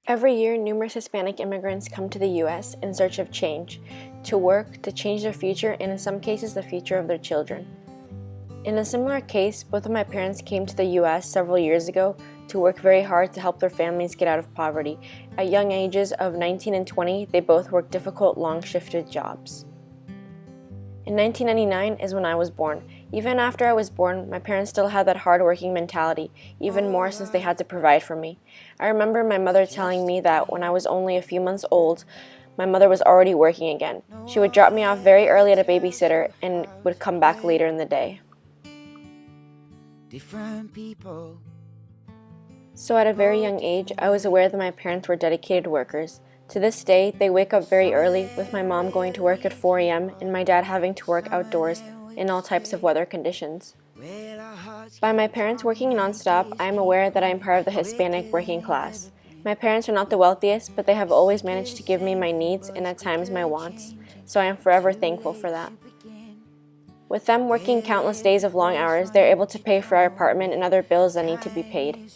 Every year, numerous Hispanic immigrants come to the U.S. in search of change, to work, to change their future, and in some cases, the future of their children. In a similar case, both of my parents came to the U.S. several years ago to work very hard to help their families get out of poverty. At young ages of 19 and 20, they both worked difficult, long-shifted jobs. In 1999 is when I was born. Even after I was born, my parents still had that hard-working mentality, even more since they had to provide for me. I remember my mother telling me that when I was only a few months old, my mother was already working again. She would drop me off very early at a babysitter and would come back later in the day. So at a very young age, I was aware that my parents were dedicated workers. To this day, they wake up very early, with my mom going to work at 4 a.m. and my dad having to work outdoors in all types of weather conditions. By my parents working non-stop, I am aware that I am part of the Hispanic working class. My parents are not the wealthiest, but they have always managed to give me my needs and at times my wants, so I am forever thankful for that. With them working countless days of long hours, they are able to pay for our apartment and other bills that need to be paid.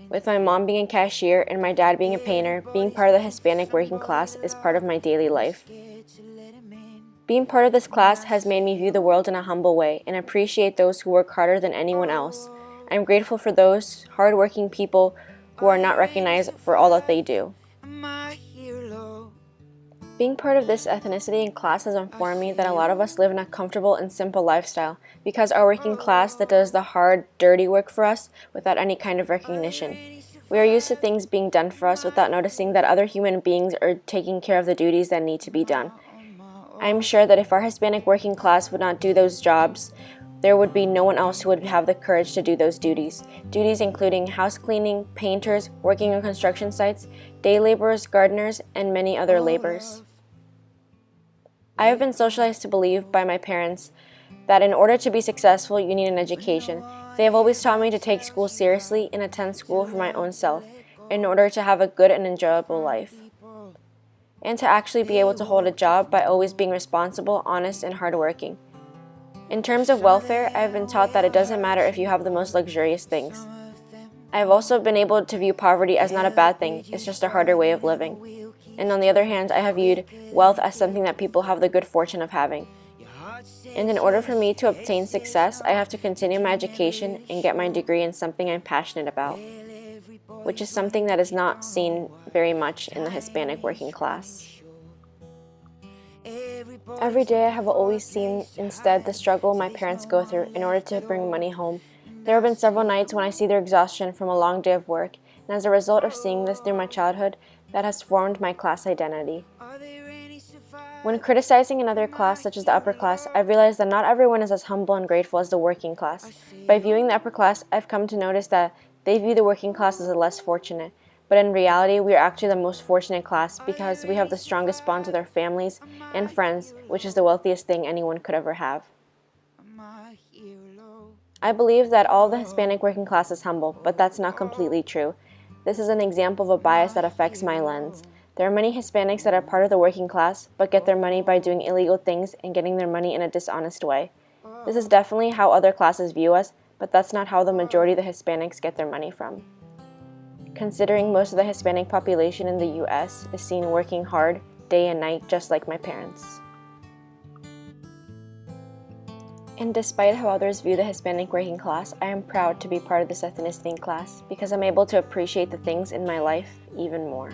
With my mom being a cashier and my dad being a painter, being part of the Hispanic working class is part of my daily life. Being part of this class has made me view the world in a humble way and appreciate those who work harder than anyone else. I am grateful for those hard-working people who are not recognized for all that they do. Being part of this ethnicity and class has informed me that a lot of us live in a comfortable and simple lifestyle because our working class that does the hard, dirty work for us without any kind of recognition. We are used to things being done for us without noticing that other human beings are taking care of the duties that need to be done. I am sure that if our Hispanic working class would not do those jobs, there would be no one else who would have the courage to do those duties. Duties including house cleaning, painters, working on construction sites, day laborers, gardeners, and many other labors. I have been socialized to believe by my parents that in order to be successful, you need an education. They have always taught me to take school seriously and attend school for my own self in order to have a good and enjoyable life, and to actually be able to hold a job by always being responsible, honest, and hardworking. In terms of welfare, I have been taught that it doesn't matter if you have the most luxurious things. I have also been able to view poverty as not a bad thing, it's just a harder way of living. And on the other hand, I have viewed wealth as something that people have the good fortune of having. And in order for me to obtain success, I have to continue my education and get my degree in something I'm passionate about, which is something that is not seen very much in the Hispanic working class. Every day I have always seen instead the struggle my parents go through in order to bring money home. There have been several nights when I see their exhaustion from a long day of work, and as a result of seeing this through my childhood, that has formed my class identity. When criticizing another class, such as the upper class, I've realized that not everyone is as humble and grateful as the working class. By viewing the upper class, I've come to notice that they view the working class as the less fortunate. But in reality, we are actually the most fortunate class because we have the strongest bonds with our families and friends, which is the wealthiest thing anyone could ever have. I believe that all the Hispanic working class is humble, but that's not completely true. This is an example of a bias that affects my lens. There are many Hispanics that are part of the working class, but get their money by doing illegal things and getting their money in a dishonest way. This is definitely how other classes view us, but that's not how the majority of the Hispanics get their money from. Considering most of the Hispanic population in the U.S. is seen working hard, day and night, just like my parents. And despite how others view the Hispanic working class, I am proud to be part of this ethnicity class because I'm able to appreciate the things in my life even more.